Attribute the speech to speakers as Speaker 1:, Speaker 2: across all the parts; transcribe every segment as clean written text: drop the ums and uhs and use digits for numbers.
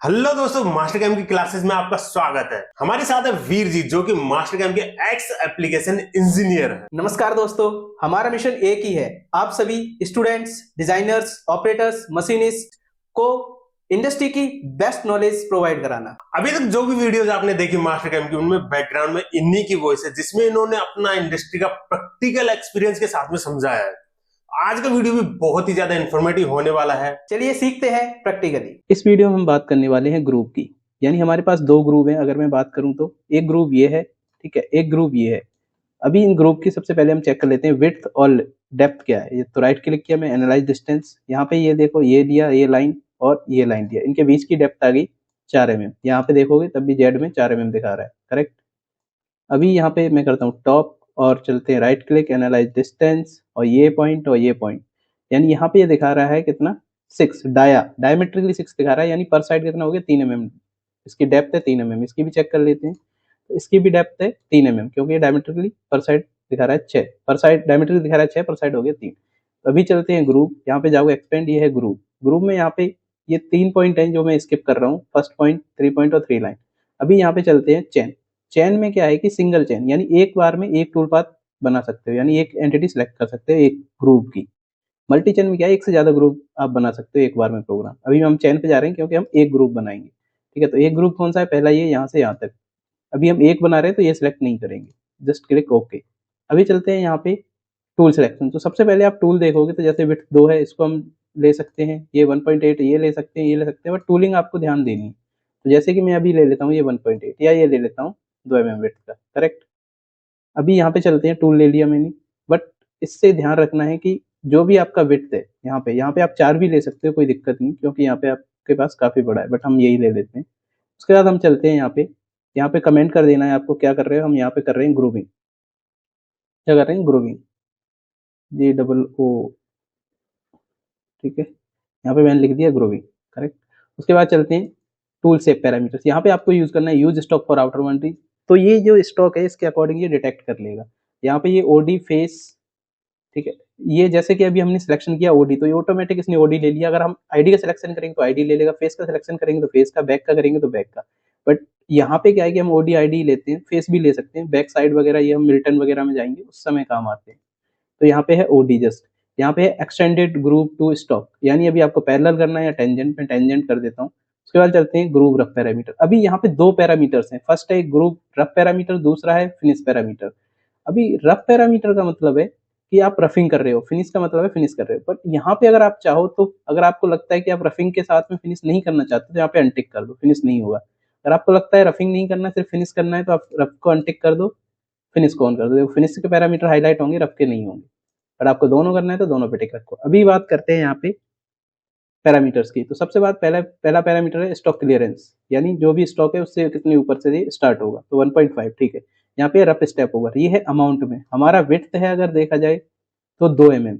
Speaker 1: Hello दोस्तों, master cam की classes में आपका स्वागत है। हमारे साथ है वीर जी जो कि मास्टर कैम के एक्स एप्लीकेशन इंजीनियर है।
Speaker 2: नमस्कार दोस्तों। हमारा मिशन एक ही है, आप सभी स्टूडेंट्स, डिजाइनर्स, ऑपरेटर्स, मशीनिस्ट को इंडस्ट्री की बेस्ट नॉलेज प्रोवाइड कराना।
Speaker 1: अभी तक जो भी वीडियोस आपने देखी मास्टर कैम की, उनमें बैकग्राउंड में इन्हीं की वॉइस है जिसमें इन्होंने अपना इंडस्ट्री का प्रैक्टिकल एक्सपीरियंस के साथ में समझाया है। आज का वीडियो भी बहुत ही ज्यादा इंफॉर्मेटिव होने वाला है।
Speaker 2: चलिए सीखते हैं प्रैक्टिकली।
Speaker 3: इस वीडियो में हम बात करने वाले हैं ग्रुप की। यानी हमारे पास दो ग्रुप हैं। अगर मैं बात करूं तो एक ग्रुप ये है, ठीक है, एक ग्रुप ये है। अभी इन ग्रुप की सबसे पहले हम चेक कर लेते हैं विड्थ और डेप्थ क्या है। ये तो राइट क्लिक किया, मैं एनालाइज डिस्टेंस, यहाँ पे ये देखो, ये दिया, ये लाइन और ये लाइन दिया, इनके बीच की डेप्थ आ गई 4 mm। यहाँ पे देखोगे तब भी जेड में 4 mm दिखा रहा है, करेक्ट। अभी यहाँ पे मैं करता हूँ टॉप और चलते हैं राइट क्लिक, एनालाइज डिस्टेंस, और ये पॉइंट और ये पॉइंट, यानी यहाँ पे ये दिखा रहा है कितना, 6 डायमेट्रिकली 6 दिखा रहा है, यानी पर साइड कितना हो गया, 3 mm। इसकी डेप्थ है 3 mm, इसकी भी चेक कर लेते हैं। तो इसकी भी डेप्थ है 3 mm, क्योंकि ये डायमेट्रिकली पर साइड दिखा रहा है 6, पर साइड डायमेट्रिकली दिखा रहा है 6, पर साइड हो गया 3। तो अभी चलते हैं ग्रुप, यहाँ पे जाओगे एक्सपेंड, ये है ग्रुप। ग्रुप में यहाँ पे ये 3 पॉइंट हैं जो मैं स्किप कर रहा हूँ, फर्स्ट पॉइंट, 3 पॉइंट और 3 लाइन। अभी यहाँ पे चलते हैं चेन। चेन में क्या है कि सिंगल चेन, यानी एक बार में एक टूल पाथ बना सकते हो, यानी एक एंटिटी सेलेक्ट कर सकते हो एक ग्रुप की। मल्टी चेन में क्या है, एक से ज्यादा ग्रुप आप बना सकते हो एक बार में प्रोग्राम। अभी हम चेन पे जा रहे हैं क्योंकि हम एक ग्रुप बनाएंगे, ठीक है। तो एक ग्रुप कौन सा है, पहला ये यहाँ से यहाँ तक। अभी हम एक बना रहे हैं तो ये सिलेक्ट नहीं करेंगे, जस्ट क्लिक ओके। अभी चलते हैं यहाँ पे टूल सिलेक्शन। तो सबसे पहले आप टूल देखोगे तो जैसे विड्थ 2 है, इसको हम ले सकते हैं, ये 1.8 ये ले सकते हैं, ये ले सकते हैं, बट टूलिंग आपको ध्यान देनी है। तो जैसे कि मैं अभी ले लेता हूँ ये 1.8, या ये ले लेता हूँ 2 mm विड्थ का, करेक्ट। अभी यहाँ पे चलते हैं, टूल ले लिया मैंने, बट इससे ध्यान रखना है कि जो भी आपका विड्थ है, यहाँ पे आप 4 भी ले सकते हो, कोई दिक्कत नहीं, क्योंकि यहाँ पे आपके पास काफी बड़ा है, बट हम यही ले लेते हैं। उसके बाद हम चलते हैं यहाँ पे कमेंट कर देना है आपको क्या कर रहे हो। हम यहाँ पे कर रहे हैं ग्रुपिंग, क्या कर रहे हैं, ग्रुपिंग, GOO, ठीक है। यहाँ पे मैंने लिख दिया ग्रुपिंग, करेक्ट। उसके बाद चलते हैं टूल सेव पैरामीटर्स। यहाँ पे आपको यूज करना है use stock for outer boundary. तो ये जो स्टॉक है इसके अकॉर्डिंग ये डिटेक्ट कर लेगा। यहाँ पे ये ओडी फेस, ठीक है। ये जैसे कि अभी हमने सिलेक्शन किया ओडी, तो ये ऑटोमेटिक इसने ओडी ले लिया। अगर हम आईडी का सिलेक्शन करेंगे तो आईडी ले लेगा, फेस का सिलेक्शन करेंगे तो फेस का, बैक का करेंगे तो बैक का। बट यहाँ पे क्या है कि हम ओडी आईडी लेते हैं, फेस भी ले सकते हैं, बैक साइड वगैरह ये हम मिल्टन वगैरह में जाएंगे उस समय काम आते हैं। तो यहाँ पे है ओडी जस्ट, यहाँ पे है एक्सटेंडेड ग्रुप टू स्टॉक, यानी अभी आपको पैरेलल करना है या टेंजेंट, में टेंजेंट कर देता हूँ। उसके बाद चलते हैं ग्रुप रफ पैरामीटर। अभी यहाँ पे दो पैरामीटर्स हैं, फर्स्ट है ग्रुप रफ पैरामीटर, दूसरा है फिनिश पैरामीटर। अभी रफ पैरामीटर का मतलब है कि आप रफिंग कर रहे हो, फिनिश का मतलब है फिनिश कर रहे हो। बट यहाँ पे अगर आप चाहो तो, अगर आपको लगता है कि आप रफिंग के साथ में फिनिश नहीं करना चाहते तो यहाँ पे अनटिक कर दो, फिनिश नहीं होगा। अगर आपको लगता है रफिंग नहीं करना, सिर्फ फिनिश करना है, तो आप रफ को अनटिक कर दो, फिनिश को ऑन कर दो। फिनिश के पैरामीटर हाईलाइट होंगे, रफ के नहीं होंगे। अगर आपको दोनों करना है तो दोनों पे टिक रखो। अभी बात करते हैं यहाँ पे पैरामीटर्स की। तो सबसे बात पहला पैरामीटर है स्टॉक क्लियरेंस, यानी जो भी स्टॉक है उससे कितने ऊपर से ये स्टार्ट होगा। तो 1.5, ठीक है। यहाँ पे रफ स्टेप ओवर, ये है अमाउंट में। हमारा विड्थ है अगर देखा जाए तो 2 mm,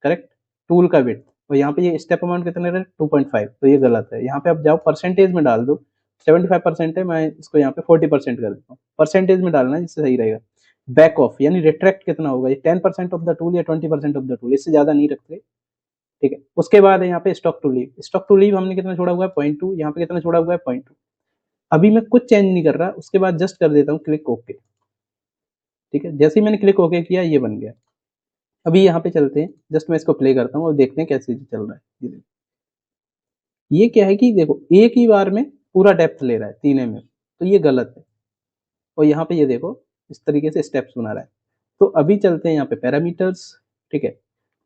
Speaker 3: करेक्ट, टूल का विड्थ। और यहाँ पे ये स्टेप अमाउंट कितने रहे, 2.5, तो ये गलत है। यहाँ पे आप जाओ परसेंटेज में डाल दो, 75% है, मैं इसको यहाँ पे 40% कर देता हूँ। परसेंटेज में डालना है जिससे सही रहेगा। बैक ऑफ यानी रिट्रैक्ट कितना होगा, ये 10% ऑफ द टूल या 20% ऑफ द टूल, इससे ज्यादा नहीं रखते, ठीक है। उसके बाद है यहाँ पे stock to leave. Stock to leave हमने कितना छोड़ा हुआ है, 0.2, यहाँ पे कितना छोड़ा हुआ है, 0.2। अभी मैं कुछ चेंज नहीं कर रहा, उसके बाद जस्ट कर देता हूँ क्लिक ओके, ठीक है। जैसे ही मैंने क्लिक ओके किया ये बन गया। अभी यहाँ पे चलते हैं, जस्ट मैं इसको प्ले करता हूँ और देखते हैं कैसे चल रहा है। ये क्या है कि देखो एक ही बार में पूरा डेप्थ ले रहा है 3 mm, तो ये गलत है। और यहाँ पे ये देखो इस तरीके से स्टेप्स बना रहा है। तो अभी चलते हैं यहाँ पे पैरामीटर्स, ठीक है।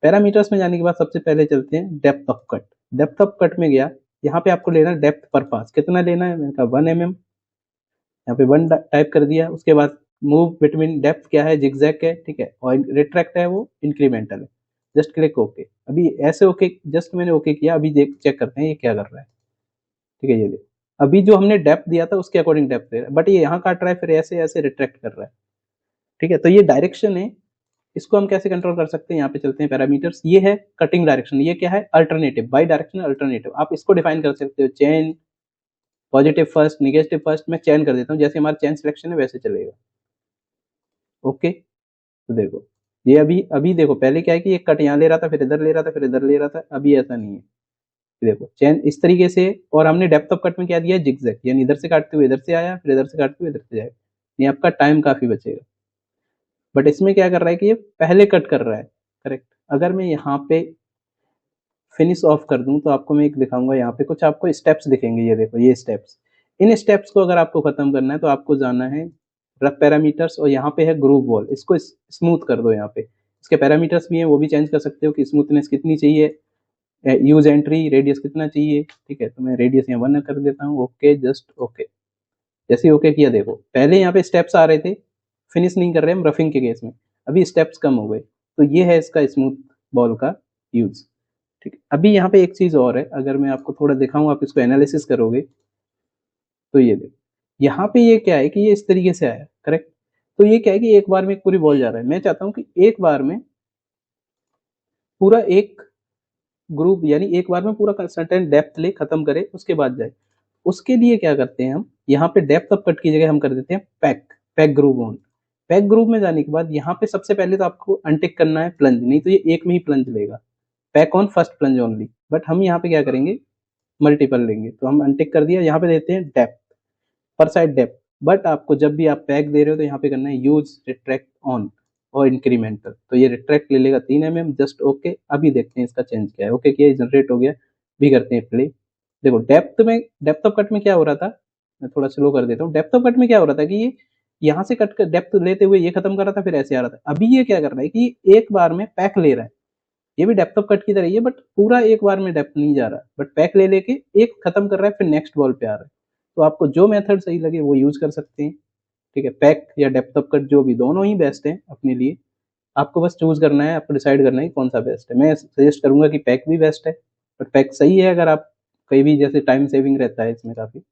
Speaker 3: पैरामीटर्स में जाने के बाद सबसे पहले चलते हैं depth of cut. Depth of cut में गया, यहाँ पे आपको लेना है डेप्थ पर पास, कितना लेना है, मैंने कहा 1 mm, यहाँ पे 1 टाइप कर दिया। उसके बाद मूव बिटवीन, डेप्थ क्या है, जिगजैग है, ठीक है, और रिट्रैक्ट है वो इंक्रीमेंटल है। Just click okay. अभी ऐसे ओके, जस्ट मैंने ओके किया। अभी देख चेक करते हैं ये क्या कर रहा है, ठीक है। ये देखो अभी जो हमने डेप्थ दिया था उसके अकॉर्डिंग डेप्थ दे रहा है, बट ये यहाँ काट रहा है, फिर ऐसे ऐसे रिट्रैक्ट कर रहा है, ठीक है। तो ये डायरेक्शन है, इसको हम कैसे कंट्रोल कर सकते हैं, यहाँ पे चलते हैं पैरामीटर्स। ये है कटिंग डायरेक्शन, ये क्या है, अल्टरनेटिव, बाई डायरेक्शन अल्टरनेटिव। आप इसको डिफाइन कर सकते हो, chain, positive first, negative first. मैं चेन कर देता हूँ, जैसे हमारा चेन सिलेक्शन है वैसे चलेगा, ओके। तो देखो ये अभी अभी देखो, पहले क्या है कि एक कट यहाँ ले रहा था, फिर इधर ले रहा था, फिर इधर ले रहा था। अभी ऐसा नहीं है, देखो चेन इस तरीके से, और हमने डेप्थ ऑफ कट में क्या दिया है, जिगजैग, यानी इधर से काटते हुए इधर से आया, फिर इधर से काटते हुए इधर से जाएगा, ये आपका टाइम काफी बचेगा। बट इसमें क्या कर रहा है कि ये पहले कट कर रहा है, करेक्ट। अगर मैं यहाँ पे फिनिश ऑफ कर दूं तो आपको मैं एक दिखाऊंगा, यहाँ पे कुछ आपको स्टेप्स दिखेंगे, ये देखो ये स्टेप्स। इन स्टेप्स को अगर आपको खत्म करना है तो आपको जाना है रफ पैरामीटर्स, और यहाँ पे है ग्रूव वॉल, इसको स्मूथ कर दो। यहाँ पे इसके पैरामीटर्स भी हैं, वो भी चेंज कर सकते हो कि स्मूथनेस कितनी चाहिए, यूज एंट्री रेडियस कितना चाहिए, ठीक है। तो मैं रेडियस यहाँ 1 कर देता हूँ, ओके, जस्ट ओके। जैसे ओके किया, देखो पहले यहाँ पे स्टेप्स आ रहे थे, फिनिश नहीं कर रहे हम रफिंग के केस में, अभी स्टेप्स कम हो गए। तो ये है इसका स्मूथ बॉल का यूज, ठीक है। अभी यहाँ पे एक चीज और है, अगर मैं आपको थोड़ा दिखाऊं, आप इसको एनालिसिस करोगे तो ये देखो यहाँ पे ये क्या है कि ये इस तरीके से आया, करेक्ट। तो ये क्या है कि एक बार में एक पूरी बॉल जा रहा है, मैं चाहता हूँ कि एक बार में पूरा एक ग्रुप, यानी एक बार में पूरा सर्टेन डेप्थ ले खत्म करे, उसके बाद जाए। उसके लिए क्या करते हैं हम, यहाँ पे डेप्थ ऑफ कट की जगह हम कर देते हैं pack group on. Pack group में जाने के बाद यहाँ पे सबसे पहले तो आपको अनटिक करना है प्लंज, नहीं तो ये एक में ही प्लंज लेगा, pack on first plunge only. But हम यहाँ पे क्या करेंगे, मल्टीपल लेंगे, तो हम अनटिक कर दिया, यहाँ पे देते हैं डेप्थ पर साइड डेप्थ। बट आपको जब भी आप पैक दे रहे हो तो यहाँ पे करना है यूज रिट्रैक्ट ऑन और इंक्रीमेंटल, तो ये रिट्रैक्ट ले लेगा 3 mm, जस्ट ओके। अभी देखते हैं इसका चेंज क्या है, ओके किया, जनरेट हो गया, भी करते हैं प्ले। देखो डेप्थ ऑफ कट में क्या हो रहा था, मैं थोड़ा स्लो कर देता हूँ। डेप्थ ऑफ कट में क्या हो रहा था कि ये यहाँ से कट कर डेप्थ लेते हुए ये खत्म कर रहा था, फिर ऐसे आ रहा था। अभी ये क्या कर रहा है कि एक बार में पैक ले रहा है, ये भी डेप्थ ऑफ कट की तरह ही है, बट पूरा एक बार में डेप्थ नहीं जा रहा, बट पैक ले लेके एक खत्म कर रहा है, फिर नेक्स्ट बॉल पे आ रहा है। तो आपको जो मेथड सही लगे वो यूज कर सकते हैं, ठीक है। पैक या डेप्थ ऑफ कट जो भी, दोनों ही बेस्ट है अपने लिए। आपको बस चूज करना है, आपको डिसाइड करना है कौन सा बेस्ट है। मैं सजेस्ट करूंगा कि पैक भी बेस्ट है, बट पैक सही है अगर आप कहीं भी, जैसे टाइम सेविंग रहता है इसमें काफी।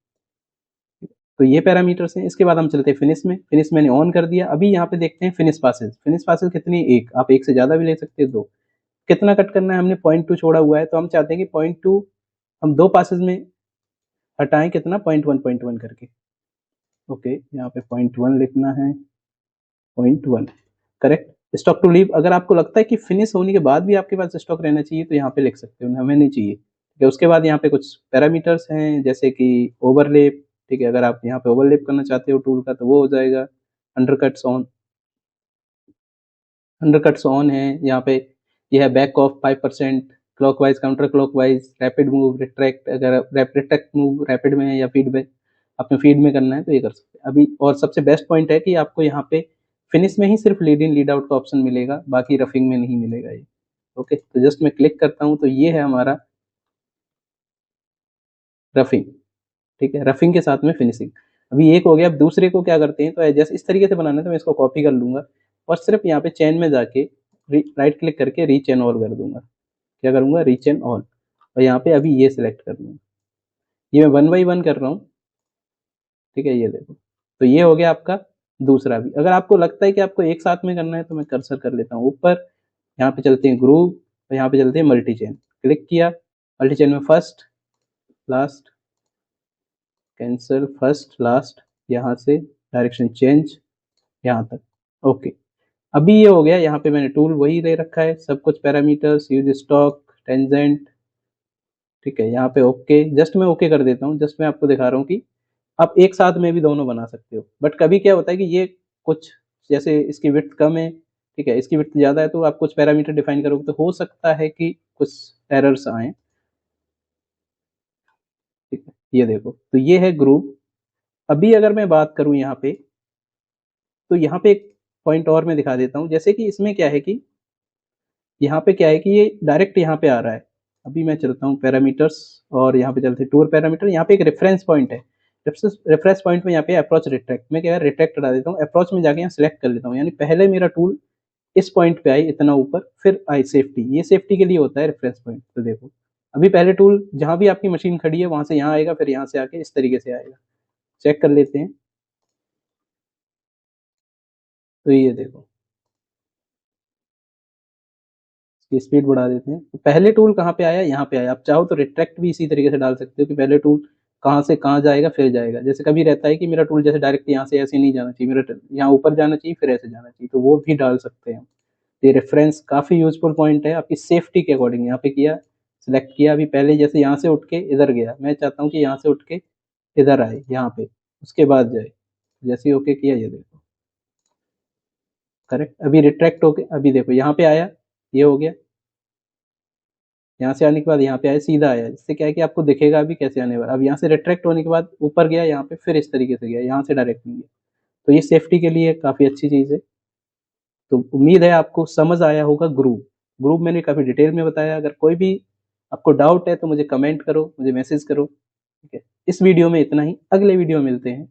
Speaker 3: तो ये पैरामीटर्स हैं। इसके बाद हम चलते हैं फिनिश में। फिनिश मैंने ऑन कर दिया। अभी यहाँ पे देखते हैं फिनिश पासेज। फिनिश पासेज कितनी, एक, आप एक से ज्यादा भी ले सकते हैं, 2। कितना कट करना है, हमने 0.2 छोड़ा हुआ है, तो हम चाहते हैं कि 0.2 हम 2 पासेज में हटाएं, कितना, 0.1 करके। ओके, यहाँ पे 0.1 लिखना है, 0.1, करेक्ट। स्टॉक टू लीव, अगर आपको लगता है कि फिनिश होने के बाद भी आपके पास स्टॉक रहना चाहिए तो यहाँ पे लिख सकते हो, हमें नहीं चाहिए, ठीक है। उसके बाद यहाँ पे कुछ पैरामीटर्स हैं, जैसे कि ओवरलेप, ठीक है। अगर आप यहाँ पे ओवरलेप करना चाहते हो टूल का तो वो हो जाएगा। अंडरकट्स ऑन है यहाँ पे। यह है back of 5%, clockwise, counter clockwise, rapid move, retract. अगर रिट्रैक्ट मूव रैपिड में है या फीड में, अपने फीड में करना है तो ये कर सकते हैं अभी। और सबसे बेस्ट पॉइंट है कि आपको यहाँ पे फिनिश में ही सिर्फ लीड इन लीड आउट का ऑप्शन मिलेगा, बाकी रफिंग में नहीं मिलेगा ये। ओके, तो जस्ट मैं क्लिक करता हूँ तो ये है हमारा रफिंग, ठीक है। रफिंग के साथ में फिनिशिंग। अभी एक हो गया। अब दूसरे को क्या करते हैं, तो जैसे इस तरीके से बनाना है, तो मैं इसको कॉपी कर लूंगा और सिर्फ यहाँ पे चेन में जाके राइट क्लिक करके रीचेन ऑल कर दूंगा। क्या करूंगा, रीचेन ऑल, और यहाँ पे अभी ये सिलेक्ट कर दूंगा। ये मैं 1 बाई 1 कर रहा हूँ, ठीक है। ये देखो, तो ये हो गया आपका दूसरा भी। अगर आपको लगता है कि आपको एक साथ में करना है तो मैं कर्सर कर लेता हूँ ऊपर, यहाँ पे चलते हैं ग्रूव, और यहाँ पे चलते हैं मल्टी चेन। क्लिक किया, मल्टी चेन में first last, cancel, first last, यहाँ से डायरेक्शन चेंज यहाँ तक, ओके। अभी ये हो गया। यहाँ पे मैंने टूल वही ले रखा है, सब कुछ पैरामीटर्स, यूज स्टॉक, टेंजेंट, ठीक है। यहाँ पे ओके, जस्ट मैं ओके कर देता हूँ। जस्ट मैं आपको दिखा रहा हूँ कि आप एक साथ में भी दोनों बना सकते हो। बट कभी क्या होता है कि ये कुछ, जैसे इसकी विड्थ कम है, ठीक है, इसकी विड्थ ज्यादा है, तो आप कुछ पैरामीटर डिफाइन करोगे तो हो सकता है कि कुछ एरर्स आए, ठीक है। ये देखो, तो ये है ग्रुप। अभी अगर मैं बात करूं यहाँ पे, तो यहाँ पे एक पॉइंट और मैं दिखा देता हूँ। जैसे कि इसमें क्या है कि यहाँ पे क्या है कि ये डायरेक्ट यहाँ पे आ रहा है। अभी मैं चलता हूँ पैरामीटर्स, और यहाँ पे चलते टूर पैरामीटर। यहाँ पे एक रेफरेंस पॉइंट है, रेफरेंस पॉइंट में यहाँ पे अप्रोच रिट्रैक्ट, मैं क्या है रिट्रैक्ट हटा देता हूँ, अप्रोच में जाके यहाँ सिलेक्ट कर लेता हूँ। यानी पहले मेरा टूल इस पॉइंट पे आई इतना ऊपर, फिर आई सेफ्टी, ये सेफ्टी के लिए होता है रेफरेंस पॉइंट। तो देखो, अभी पहले टूल जहां भी आपकी मशीन खड़ी है वहां से यहाँ आएगा, फिर यहाँ से आके इस तरीके से आएगा। चेक कर लेते हैं, तो ये देखो, इसकी स्पीड बढ़ा देते हैं। तो पहले टूल कहाँ पे आया, यहाँ पे आया। आप चाहो तो रिट्रैक्ट भी इसी तरीके से डाल सकते हो कि पहले टूल कहाँ से कहाँ जाएगा फिर जाएगा। जैसे कभी रहता है कि मेरा टूल जैसे डायरेक्ट यहाँ से ऐसे नहीं जाना चाहिए, मेरा यहाँ ऊपर जाना चाहिए फिर ऐसे जाना चाहिए, तो वो भी डाल सकते हैं। ये रेफरेंस काफी यूजफुल पॉइंट है आपकी सेफ्टी के अकॉर्डिंग। यहाँ पे किया, सिलेक्ट किया, अभी पहले जैसे यहाँ से उठ के इधर गया, मैं चाहता हूँ कि यहाँ से उठ के इधर आए, यहाँ पे, उसके बाद जाए, जैसे ही ओके किया, ये देखो करेक्ट। अभी रिट्रैक्ट होके अभी देखो यहाँ पे आया, ये हो गया, यहाँ से आने के बाद यहाँ पे आया, सीधा आया, जिससे क्या है कि आपको दिखेगा अभी कैसे आने वाला। अब यहाँ से रिट्रैक्ट होने के बाद ऊपर गया, यहाँ पे फिर इस तरीके से गया, यहाँ से डायरेक्ट नहीं गया। तो ये सेफ्टी के लिए काफ़ी अच्छी चीज़ है। तो उम्मीद है आपको समझ आया होगा ग्रुप मैंने काफ़ी डिटेल में बताया। अगर कोई भी आपको डाउट है तो मुझे कमेंट करो, मुझे मैसेज करो, ठीक है। इस वीडियो में इतना ही, अगले वीडियो में मिलते हैं।